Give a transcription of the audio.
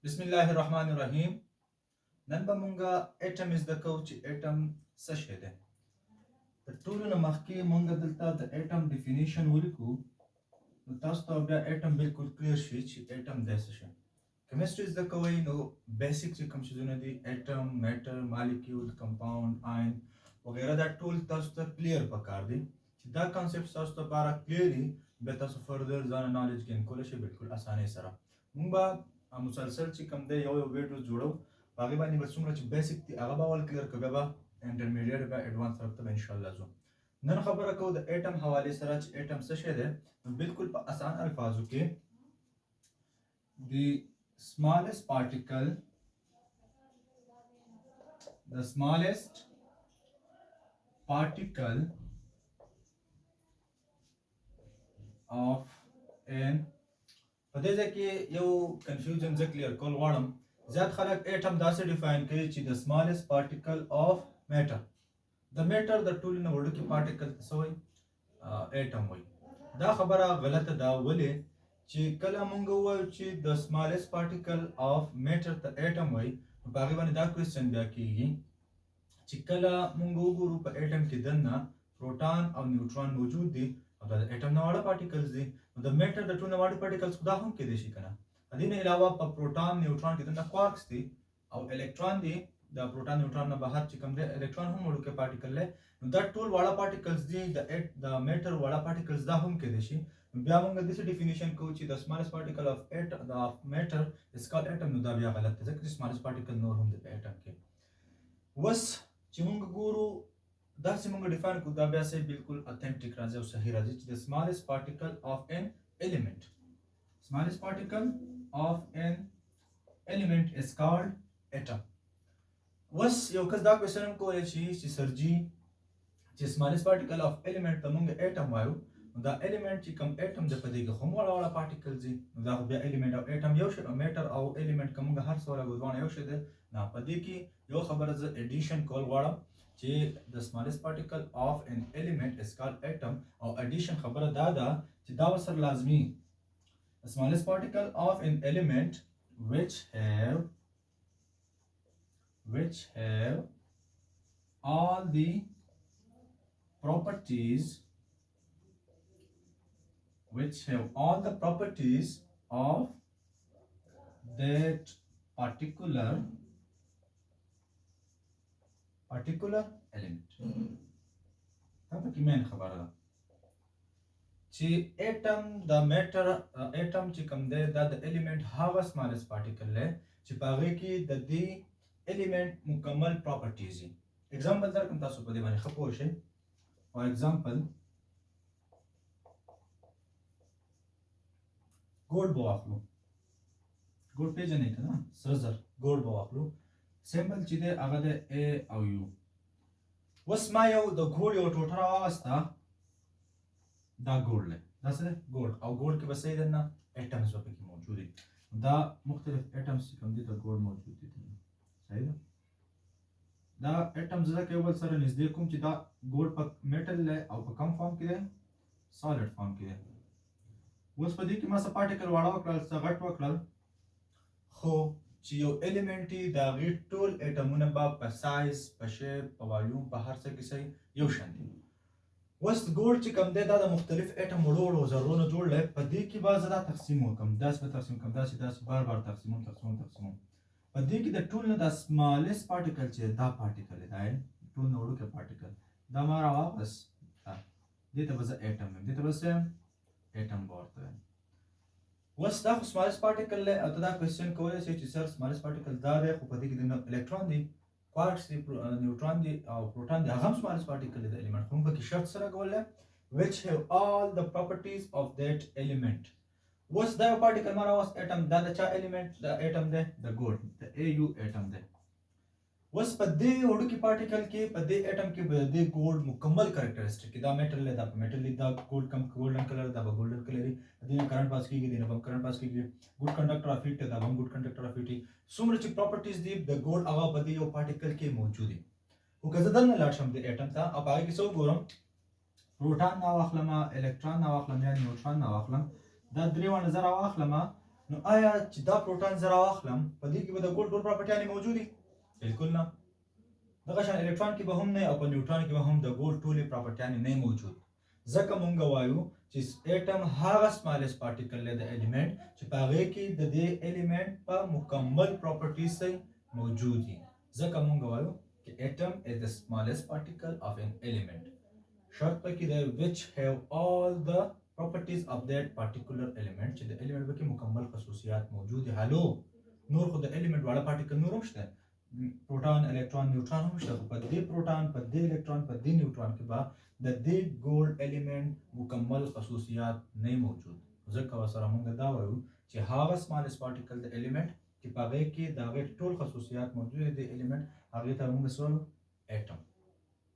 بسم الله الرحمن الرحیم. نن به مونږه اټم زده کوو چې اټم څه شی دی. د ټولو نه مخکې مونږ دلته د اټم ډیفینیشن ولیکو، نو تاسو ته بیا اټم بالکل کلیر شي چې اټم دی څه شی. کیمستري زده کوئ نو بیسیک چې کوم څیزونه دي اټم، میټر، مالیکیول، کمپاوند، آین وغیره دا ټول تاسو ته کلیر پکار دي. چې دا کانسپټ تاسو ته لپاره کلیر دي بیا تاسو فردر ځان نالج ګین کولی شئ بالکل اسانۍ سره. مونږ به مسلسل چې کوم دی یو ویډیو جوړو په هغې باندې به څومره چې بیسیک دي هغه به اول کلیر کړو، بیا به انټرمیډیټ بیا ایډوانس طرف ته به انشاءالله ځو. نن خبره کوو د اټم حوالې سره چې اټم څه شی دی. نو بالکل په اسان الفاظو کې the smallest particle of an په دې ځای کې یو کنفیوژن زه کلیر کول غواړم. زیات خلک اټم داسې ډیفاین کوي چې د smallest particle of matter. د میټر د ټولو نه وړوکی پارټیکل ته څه وایي؟ اټم وایي. دا خبره غلطه ده. ولې؟ چې کله مونږ ووایو چې د smallest particle of matter ته اټم وایي، نو په هغې باندې دا کوېسچن بیا کېږي چې کله مونږ وګورو په اټم کې دننه پروټان او نیوټران موجود دي او دا د اټم نه واړه پارټیکلز دي. نو د میټر د ټولو نه واړه پارټیکلز خو دا هم کېدای شي که نه. د دې نه علاوه په پروټان نیوټران کې دننه کوارکس دي او الکترون دي. د پروټان نیوټران نه بهر چې کوم دی الکترون هم وړوکی پارټیکل دی. نو دا ټول واړه پارټیکلز دي. د میټر واړه پارټیکلز دا هم کېدای شي. بیا موږ داسې ډیفینیشن کوو چې د smallest particle of matter is called atom. نو دا بیا غلط دی ځکه چې smallest particle نور هم دی په اټم کې. اوس چې موږ ګورو داسې موږ ډیفاین کړو دا بیا صحیح بالکل اتھنټیک راځي او صحیح راځي چې د smallest particle of an element is called atom. اوس یو کس دا کوېسچن هم کولی شي چې سرجي چې smallest particle of element ته موږ اټم وایو، نو دا element چې کوم اټم دی په دې کې خو هم واړه واړه پارټیکلز دي. نو دا خو بیا element او اټم یو شی، میټر او element که موږ هر څه ولګو دواړه یو شی دی. نه، په دې کې یو خبره زه ایډیشن کول غواړم چې د smallest particle of an element is called atom. او ایډیشن خبره دا ده چې دا ورسره لازمي the smallest particle of an element which have all the properties of that particular element. دا پکې مین خبره ده چې اټم د میټر اټم چې کوم دی دا د الیمنٹ هغه smallest particle دی چې په هغې کې د دې الیمنٹ مکمل پراپرټیز دي. اگزامپل درکړم تاسو په دې باندې ښه پوه شئ. فار اگزامپل ګوډ به واخلو. ګوډ پېژنئ که نه؟ سره زر ګوډ به واخلو. سمبل چې دی هغه دی A او U. اوس ما یو د ګوډ یو ټوټه راواغسته، دا ګوډ دی، دا څه دی؟ ګوډ. او ګوډ کې به څه دی دننه اټمز به پکې موجود دي. دا مختلف اټمز چې کوم دي د ګوډ موجود دي. صحیح ده؟ دا اټمز ځکه یو بل سره نږدې کوم چې دا ګوډ په میټل دی او په کم فارم کې دی؟ سالډ فارم کې دی. اوس په دې کې ما څه پارټیکل واړه وکړل، څه غټ وکړل، خو چې یو الیمنټ وي د هغې ټول اټمونه به په سایز، په شیپ، په والیوم، په هر څه کې صحیح یو شان دي. اوس ګوډ چې کوم دی دا د مختلف اټم وړو وړو ذرو نه جوړ دی. په دې کې به زه دا تقسیم وکړم، داسې به تقسیم کړم، داسې بار بار تقسیموم. په دې کې د ټول نه د smallest particle چې دا پارټیکل دی، دا ټول نه وړوکی پارټیکل، دا ما راواغست، دې ته به زه اټم وایم، دې ته به څه وایم؟ اټم به ورته وایم. اوس دا خو smallest particle دی او ته دا کوېسچن کولی شئ چې سر smallest particle دا دی، خو په دې کې د الکترون دی، کوارکس دی، نیوټرون دی او پروټون دی، هغه هم smallest particle دی د الیمنټ. خو موږ پکې شرط څه لګولی دی؟ which have all the properties of that element. اوس دا یو پارټیکل ما راوست اټم، دا د چا الیمنټ؟ د اټم دی، د ګوډ، د AU اټم دی. اوس په دې وړوکي پارټیکل کې په دې اټم کې به د دې ګوډ مکمل کریکټرسټیک دا میټل دی، دا په میټل دی، دا ګوډ کم ګولډن کلر، دا به ګولډن کلر وي، د دې نه کرنټ پاس کېږي، د دې نه به کرنټ پاس کېږي. ګوډ کنډکټر اف هیټ دی، دا به هم ګوډ کنډکټر اف هیټ وي. څومره چې پراپرټیز دي د ګوډ هغه په دې یو پارټیکل کې موجود دي. خو که زه دننه لاړ شم د اټم ته او په هغې کې څه وګورم، پروټان نه واخلم، الکترون نه واخلم یا نیوټرون نه واخلم، دا درې واړه زه راواخلم، نو آیا چې دا پروټون زه راواخلم په دې کې به د ګولډ ټول پراپرټیانې موجودې؟ بالکل نه. دغه شان الکترون کې به هم نه او په نیوټرون کې به هم د ګولډ ټولې پراپرټیانې نه موجود. ځکه مونږ وایو چې اټم هغه سمالست پارټیکل دی د الیمنٹ چې په هغې کې د دې الیمنٹ په مکمل پراپرټیز موجود دي. ځکه مونږ وایو چې اټم is the smallest particle of an element. شرط پکې دی which have all the properties of that particular element چې د element پکې مکمل خصوصیات موجود دي. هلو نور خو د element واړه پارټیکل نور هم شته، پروټون، الکترون، نیوټرون هم شته، خو په دې پروټون، په دې الکترون، په دې نیوټرون کې به د دې ګولډ element مکمل خصوصیات نه موجود. ځکه ورسره موږ دا وایو چې هغه smallest particle د element چې په هغې کې د هغې ټول خصوصیات موجود دي د element هغې ته موږ څه وایو؟ اټم.